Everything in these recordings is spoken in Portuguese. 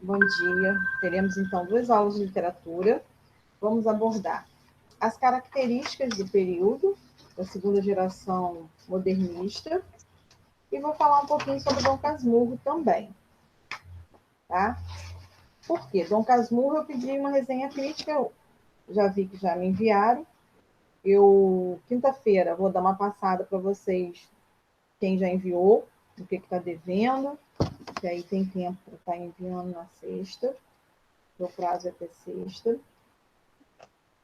Bom dia. Teremos, então, 2 aulas de literatura. Vamos abordar as características do período, da segunda geração modernista, e vou falar um pouquinho sobre Dom Casmurro também. Tá? Por quê? Dom Casmurro, eu pedi uma resenha crítica, eu já vi que já me enviaram. Quinta-feira, vou dar uma passada para vocês, quem já enviou, o que está devendo, que aí tem tempo para estar enviando na sexta. O prazo é até sexta.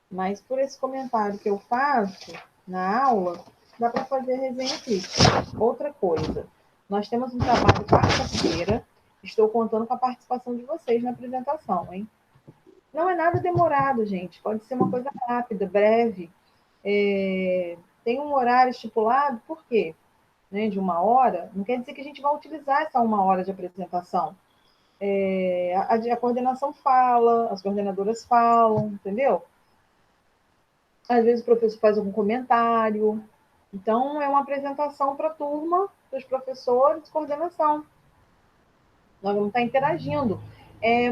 Mas por esse comentário que eu faço na aula, dá para fazer resenha crítica. Outra coisa, nós temos um trabalho quarta-feira, estou contando com a participação de vocês na apresentação, hein? Não é nada demorado, gente, pode ser uma coisa rápida, breve. Tem um horário estipulado, por quê? Né, de 1 hora, não quer dizer que a gente vai utilizar essa 1 hora de apresentação. A coordenação fala, as coordenadoras falam, entendeu? Às vezes o professor faz algum comentário. Então, é uma apresentação para a turma, dos professores, coordenação. Nós vamos estar interagindo.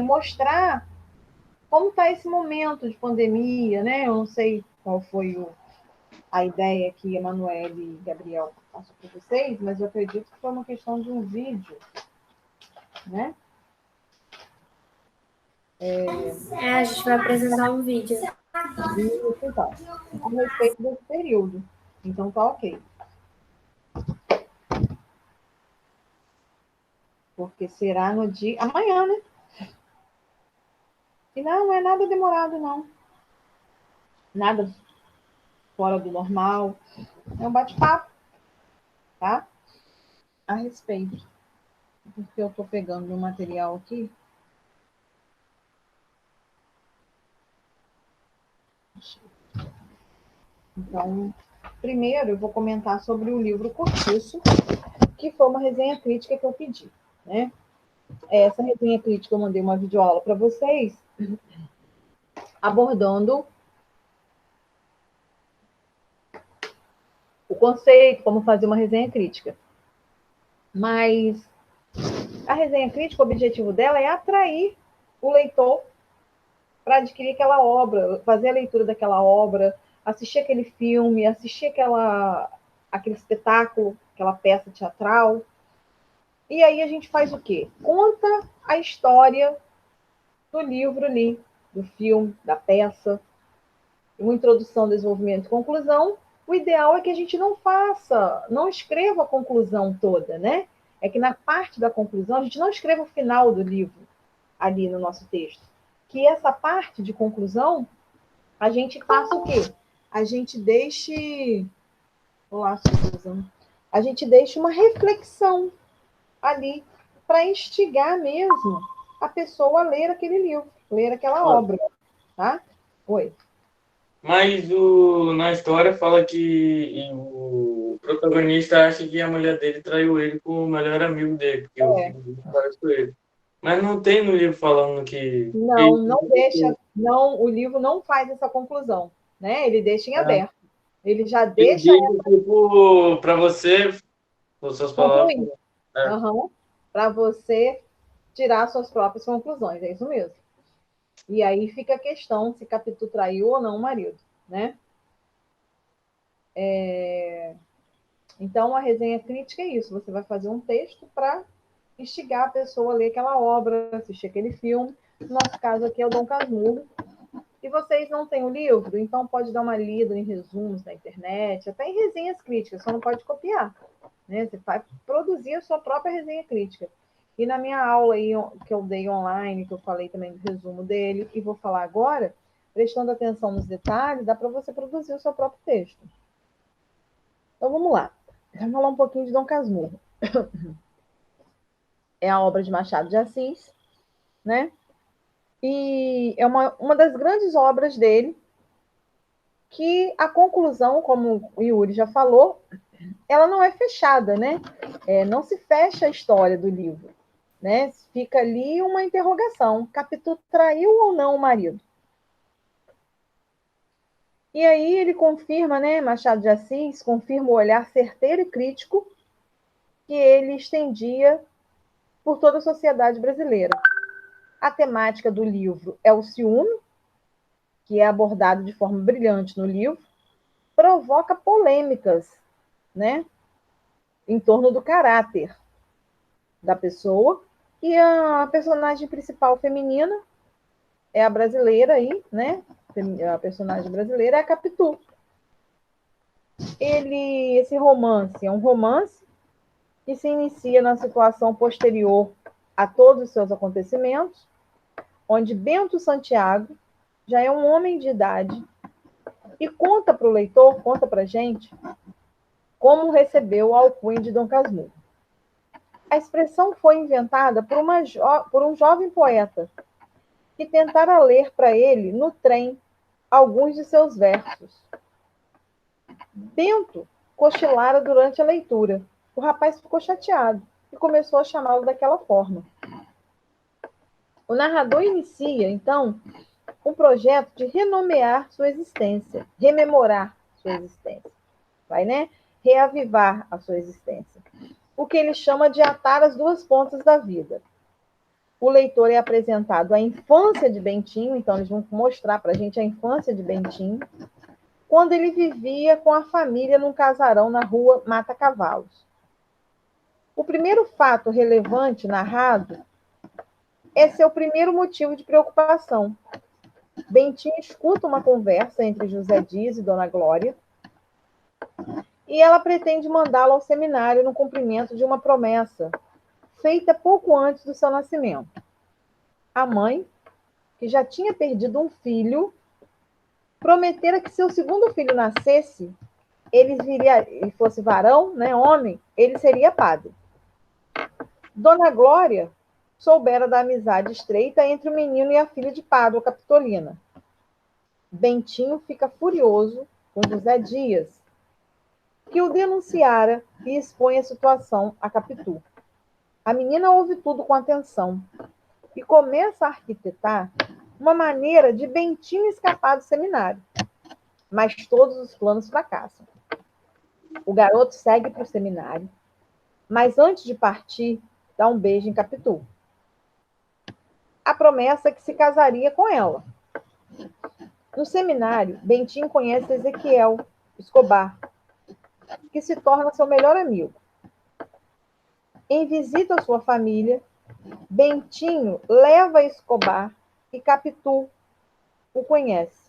Mostrar como está esse momento de pandemia, né? Eu não sei qual foi a ideia que Emanuele e Gabriel passou para vocês, mas eu acredito que foi uma questão de um vídeo, né? A gente vai apresentar um vídeo. Isso, então, a respeito desse período. Então, tá ok. Porque será no dia... amanhã, né? E não é nada demorado, não. Nada fora do normal. É um bate-papo, tá? A respeito. Porque eu tô pegando meu material aqui. Então, primeiro eu vou comentar sobre o livro Cortiço, que foi uma resenha crítica que eu pedi, né? Essa resenha crítica eu mandei uma videoaula para vocês, abordando o conceito, como fazer uma resenha crítica. Mas a resenha crítica, o objetivo dela é atrair o leitor para adquirir aquela obra, fazer a leitura daquela obra, assistir aquele filme, assistir aquele espetáculo, aquela peça teatral. E aí a gente faz o quê? Conta a história do livro ali, do filme, da peça, uma introdução, desenvolvimento e conclusão. O ideal é que a gente não escreva a conclusão toda, né? É que na parte da conclusão a gente não escreva o final do livro ali no nosso texto. Que essa parte de conclusão a gente faça o quê? A gente deixe. Olá, Susan. A gente deixa uma reflexão ali para instigar mesmo a pessoa a ler aquele livro, ler aquela obra, tá? Oi. Mas na história fala que o protagonista acha que a mulher dele traiu ele com o melhor amigo dele, porque o filho dele parece com ele. Mas não tem no livro falando que... Não deixa, não, o livro não faz essa conclusão, né? Ele deixa em aberto. Ele já Ele deixa diz, tipo, para você, com suas palavras... concluir. Para você tirar suas próprias conclusões, é isso mesmo. E aí fica a questão se Capitu traiu ou não o marido, né? Então, a resenha crítica é isso. Você vai fazer um texto para instigar a pessoa a ler aquela obra, assistir aquele filme. No nosso caso aqui é o Dom Casmurro. E vocês não têm o livro, então pode dar uma lida em resumos na internet, até em resenhas críticas, só não pode copiar. Né? Você vai produzir a sua própria resenha crítica. E na minha aula aí, que eu dei online, que eu falei também do resumo dele, e vou falar agora, prestando atenção nos detalhes, dá para você produzir o seu próprio texto. Então vamos lá. Vamos falar um pouquinho de Dom Casmurro. É a obra de Machado de Assis, né? E é uma das grandes obras dele, que a conclusão, como o Yuri já falou, ela não é fechada, né? Não se fecha a história do livro, né? Fica ali uma interrogação. Capitu traiu ou não o marido? E aí ele confirma, né? Machado de Assis confirma o olhar certeiro e crítico que ele estendia por toda a sociedade brasileira. A temática do livro é o ciúme, que é abordado de forma brilhante no livro, provoca polêmicas, né, em torno do caráter da pessoa, e a personagem principal feminina é a brasileira aí, né? A personagem brasileira é a Capitu. Esse romance é um romance que se inicia na situação posterior a todos os seus acontecimentos, onde Bento Santiago já é um homem de idade e conta para o leitor, conta para a gente, como recebeu a alcunha de Dom Casmurro. A expressão foi inventada por um jovem poeta que tentara ler para ele, no trem, alguns de seus versos. Bento cochilara durante a leitura. O rapaz ficou chateado e começou a chamá-lo daquela forma. O narrador inicia, então, um projeto de renomear sua existência, rememorar sua existência. Vai, né? Reavivar a sua existência. O que ele chama de atar as duas pontas da vida. O leitor é apresentado à infância de Bentinho, então eles vão mostrar para a gente a infância de Bentinho, quando ele vivia com a família num casarão na rua Mata Cavalos. O primeiro fato relevante narrado é seu primeiro motivo de preocupação. Bentinho escuta uma conversa entre José Dias e Dona Glória, e ela pretende mandá-lo ao seminário no cumprimento de uma promessa feita pouco antes do seu nascimento. A mãe, que já tinha perdido um filho, prometera que se o segundo filho nascesse, ele fosse varão, né, homem, ele seria padre. Dona Glória soubera da amizade estreita entre o menino e a filha de Pádua Capitolina. Bentinho fica furioso com José Dias, que o denunciara e expõe a situação a Capitu. A menina ouve tudo com atenção e começa a arquitetar uma maneira de Bentinho escapar do seminário. Mas todos os planos fracassam. O garoto segue para o seminário, mas antes de partir, dá um beijo em Capitu. A promessa é que se casaria com ela. No seminário, Bentinho conhece Ezequiel Escobar, que se torna seu melhor amigo. Em visita à sua família, Bentinho leva Escobar e Capitu o conhece.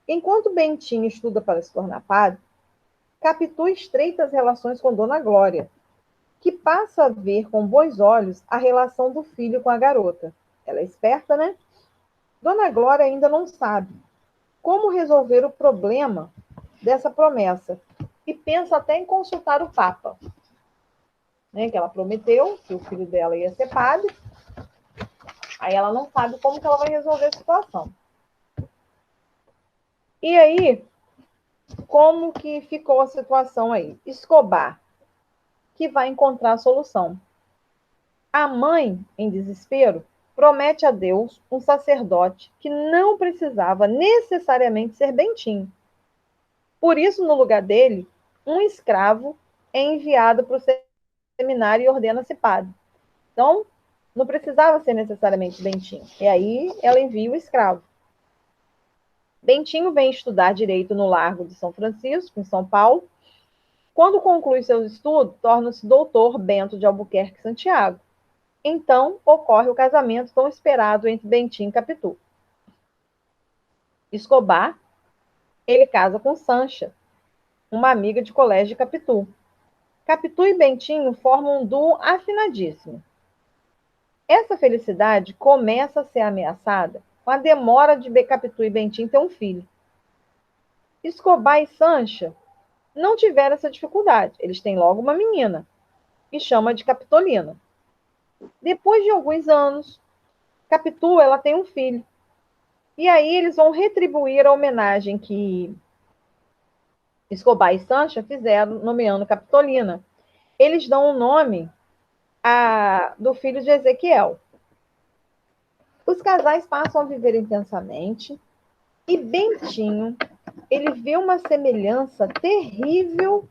Enquanto Bentinho estuda para se tornar padre, Capitu estreita as relações com Dona Glória, que passa a ver com bons olhos a relação do filho com a garota. Ela é esperta, né? Dona Glória ainda não sabe como resolver o problema dessa promessa e pensa até em consultar o Papa, né? Que ela prometeu que o filho dela ia ser padre. Aí ela não sabe como que ela vai resolver a situação. E aí, como que ficou a situação aí? Escobar, que vai encontrar a solução. A mãe, em desespero, promete a Deus um sacerdote que não precisava necessariamente ser Bentinho. Por isso, no lugar dele, um escravo é enviado para o seminário e ordena-se padre. Então, não precisava ser necessariamente Bentinho. E aí, ela envia o escravo. Bentinho vem estudar direito no Largo de São Francisco, em São Paulo. Quando conclui seus estudos, torna-se doutor Bento de Albuquerque Santiago. Então, ocorre o casamento tão esperado entre Bentinho e Capitu. Escobar, ele casa com Sancha, uma amiga de colégio de Capitu. Capitu e Bentinho formam um duo afinadíssimo. Essa felicidade começa a ser ameaçada com a demora de Capitu e Bentinho ter um filho. Escobar e Sancha não tiveram essa dificuldade. Eles têm logo uma menina, e chama de Capitolina. Depois de alguns anos, Capitu, ela tem um filho. E aí eles vão retribuir a homenagem que Escobar e Sancha fizeram, nomeando Capitolina. Eles dão o nome do filho de Ezequiel. Os casais passam a viver intensamente e Bentinho, ele vê uma semelhança terrível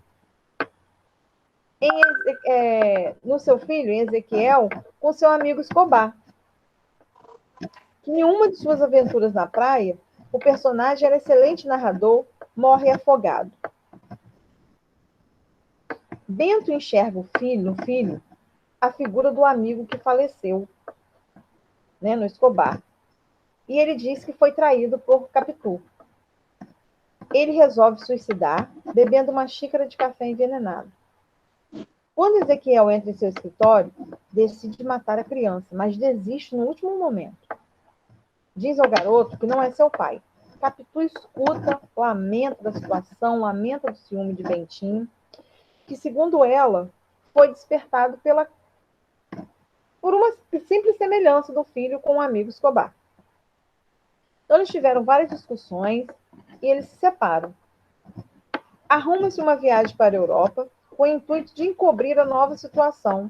no seu filho, em Ezequiel, com seu amigo Escobar. que em uma de suas aventuras na praia, o personagem era excelente narrador, morre afogado. Bento enxerga no filho a figura do amigo que faleceu, né, no Escobar. E ele diz que foi traído por Capitu. Ele resolve suicidar, bebendo uma xícara de café envenenado. Quando Ezequiel entra em seu escritório, decide matar a criança, mas desiste no último momento. Diz ao garoto que não é seu pai. Capitu escuta, lamenta da situação, lamenta do ciúme de Bentinho, que, segundo ela, foi despertado por uma simples semelhança do filho com o amigo Escobar. Então, eles tiveram várias discussões e eles se separam. Arruma-se uma viagem para a Europa com o intuito de encobrir a nova situação,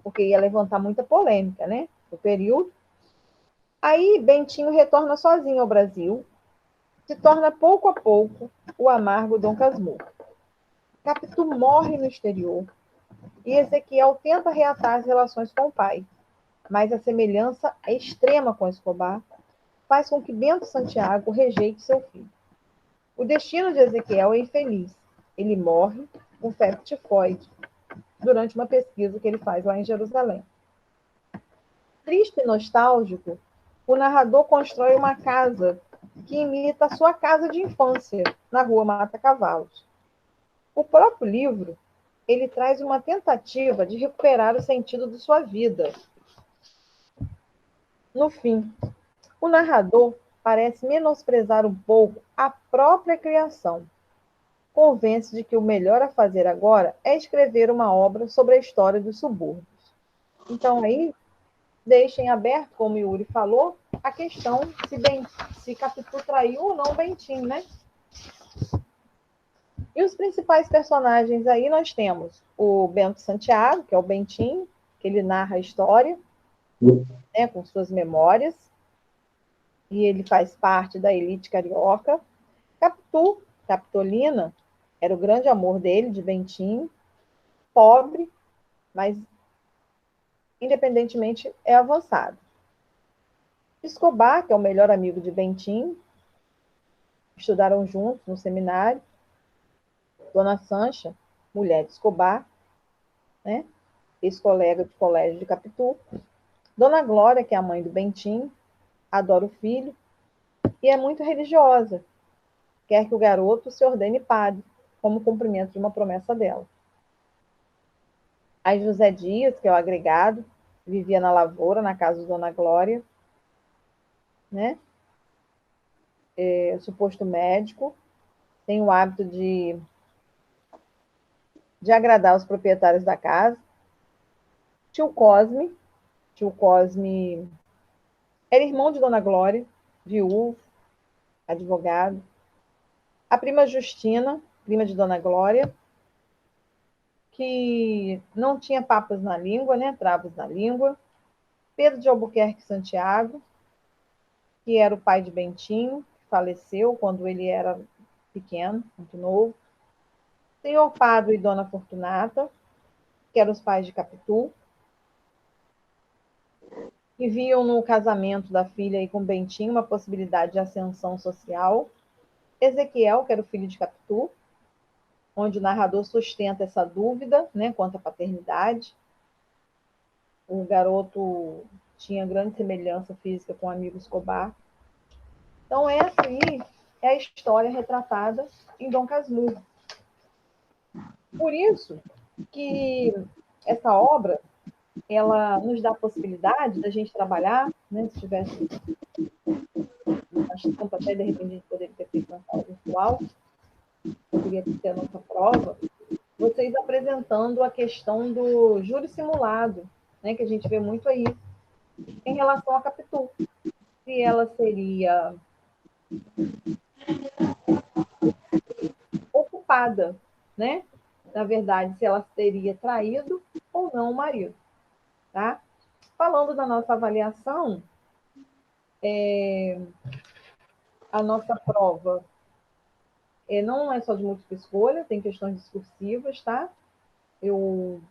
porque ia levantar muita polêmica, né? No período. Aí, Bentinho retorna sozinho ao Brasil, se torna pouco a pouco o amargo Dom Casmurro. Capitu morre no exterior e Ezequiel tenta reatar as relações com o pai, mas a semelhança é extrema com Escobar faz com que Bento Santiago rejeite seu filho. O destino de Ezequiel é infeliz. Ele morre com febre tifoide durante uma pesquisa que ele faz lá em Jerusalém. Triste e nostálgico, o narrador constrói uma casa que imita a sua casa de infância, na rua Mata Cavalos. O próprio livro, ele traz uma tentativa de recuperar o sentido de sua vida. No fim, o narrador parece menosprezar um pouco a própria criação. Convence de que o melhor a fazer agora é escrever uma obra sobre a história dos subúrbios. Então, aí, deixem aberto, como o Yuri falou, a questão se Capitu traiu ou não Bentinho, né? E os principais personagens aí nós temos o Bento Santiago, que é o Bentinho, que ele narra a história, né, com suas memórias, e ele faz parte da elite carioca. Capitu, Capitolina, era o grande amor dele, de Bentinho, pobre, mas independentemente é avançado. Escobar, que é o melhor amigo de Bentinho, estudaram juntos no seminário. Dona Sancha, mulher de Escobar, né? Ex-colega de colégio de Capitu. Dona Glória, que é a mãe do Bentinho, adora o filho e é muito religiosa. Quer que o garoto se ordene padre, como cumprimento de uma promessa dela. Aí José Dias, que é o agregado, vivia na lavoura, na casa de Dona Glória, né? Suposto médico, tem o hábito de agradar os proprietários da casa. Tio Cosme era irmão de Dona Glória, viúvo, advogado. A prima Justina, prima de Dona Glória, que não tinha papas na língua, né? Travas na língua. Pedro de Albuquerque Santiago, que era o pai de Bentinho, que faleceu quando ele era pequeno, muito novo. Senhor Padre e Dona Fortunata, que eram os pais de Capitu, que viam no casamento da filha aí com Bentinho uma possibilidade de ascensão social. Ezequiel, que era o filho de Capitu, onde o narrador sustenta essa dúvida, né, quanto à paternidade. O garoto tinha grande semelhança física com o amigo Escobar. Então, essa aí é a história retratada em Dom Casmurro. Por isso que essa obra, ela nos dá a possibilidade da gente trabalhar, né, se tivesse tempo até, de repente, a gente poderia ter feito uma sala virtual, poderia ter a nossa prova, vocês apresentando a questão do júri simulado, né, que a gente vê muito aí, em relação à Capitu. Se ela seria ocupada, né? Na verdade, se ela teria traído ou não o marido, tá? Falando da nossa avaliação, a nossa prova não é só de múltipla escolha, tem questões discursivas, tá? Eu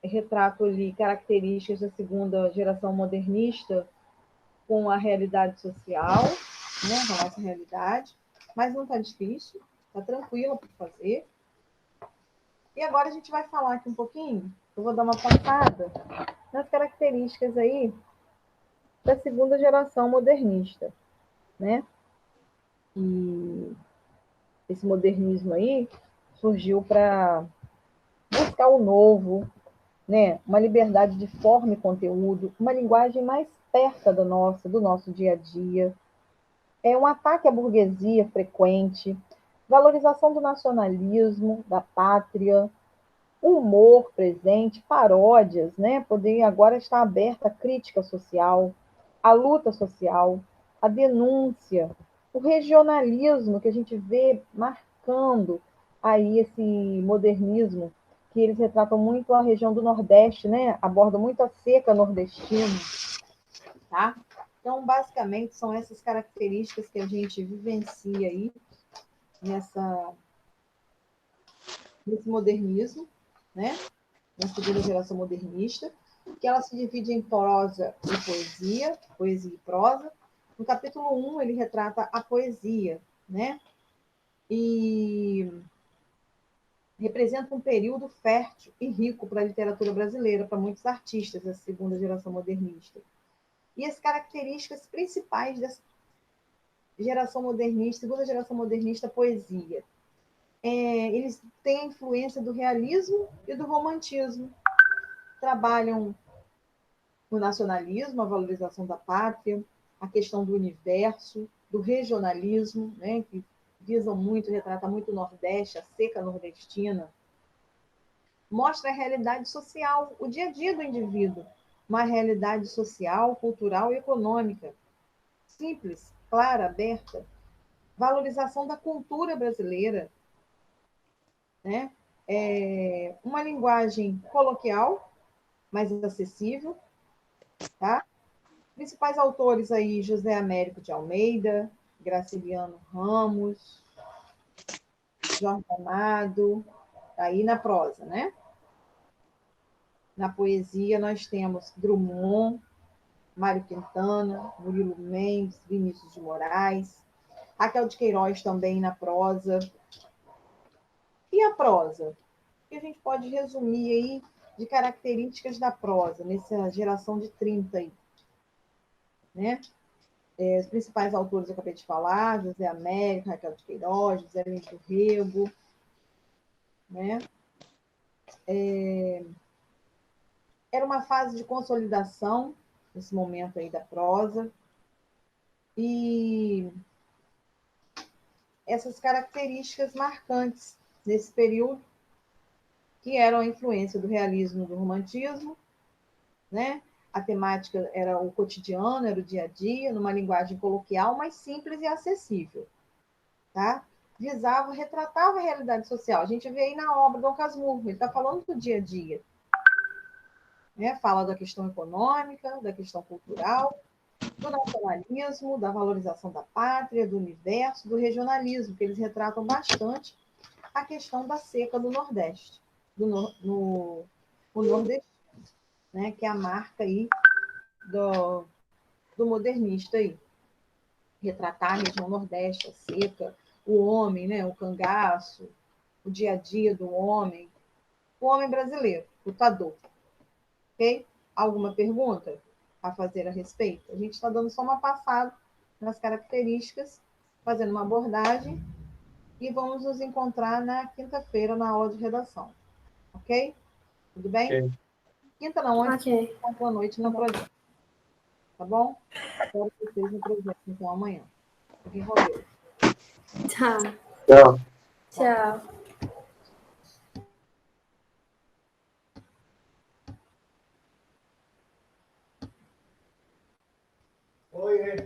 retrato ali características da segunda geração modernista com a realidade social, né, com a nossa realidade, mas não está difícil, está tranquilo para fazer. E agora a gente vai falar aqui um pouquinho, eu vou dar uma passada nas características aí da segunda geração modernista, né? E esse modernismo aí surgiu para buscar o novo, né? Uma liberdade de forma e conteúdo, uma linguagem mais perto do nosso dia a dia. É um ataque à burguesia frequente, valorização do nacionalismo, da pátria, humor presente, paródias, né? Poder agora estar aberta à crítica social, à luta social, à denúncia, o regionalismo que a gente vê marcando aí esse modernismo, que eles retratam muito a região do Nordeste, né? Abordam muito a seca nordestina, tá? Então, basicamente, são essas características que a gente vivencia aí nesse modernismo, né? Na segunda geração modernista, que ela se divide em prosa e poesia e prosa. No capítulo 1, ele retrata a poesia, né? E representa um período fértil e rico para a literatura brasileira, para muitos artistas da segunda geração modernista. E as características principais dessa geração modernista, segunda geração modernista, poesia. Eles têm a influência do realismo e do romantismo. Trabalham o nacionalismo, a valorização da pátria, a questão do universo, do regionalismo, né, que visam muito, retrata muito o Nordeste, a seca nordestina. Mostra a realidade social, o dia a dia do indivíduo, uma realidade social, cultural e econômica. Simples, clara, aberta. Valorização da cultura brasileira, né? Uma linguagem coloquial, mais acessível, tá? Principais autores aí, José Américo de Almeida, Graciliano Ramos, Jorge Amado, aí na prosa, né? Na poesia nós temos Drummond, Mário Quintana, Murilo Mendes, Vinícius de Moraes, Raquel de Queiroz também na prosa. E a prosa? O que a gente pode resumir aí de características da prosa, nessa geração de 30 aí, né? Os principais autores eu acabei de falar, José Américo, Raquel de Queiroz, José Lins do Rego, né? Era uma fase de consolidação, nesse momento aí da prosa, e essas características marcantes nesse período, que eram a influência do realismo e do romantismo, né? A temática era o cotidiano, era o dia a dia, numa linguagem coloquial, mas simples e acessível, tá? Visava, retratava a realidade social. A gente vê aí na obra Dom Casmurro, ele está falando do dia a dia, né? Fala da questão econômica, da questão cultural, do nacionalismo, da valorização da pátria, do universo, do regionalismo, que eles retratam bastante a questão da seca do Nordeste, no Nordeste, né? Que é a marca aí do modernista aí. Retratar a região Nordeste, a seca, o homem, né? O cangaço, o dia a dia do homem, o homem brasileiro, lutador. Ok? Alguma pergunta a fazer a respeito? A gente está dando só uma passada nas características, fazendo uma abordagem, e vamos nos encontrar na quinta-feira na aula de redação. Ok? Tudo bem? Ok. Quinta não, antes Ok. da noite no projeto. Tá bom? Espero vocês no projeto, então, amanhã. Fiquem com Deus. Tá. Tchau. Tchau.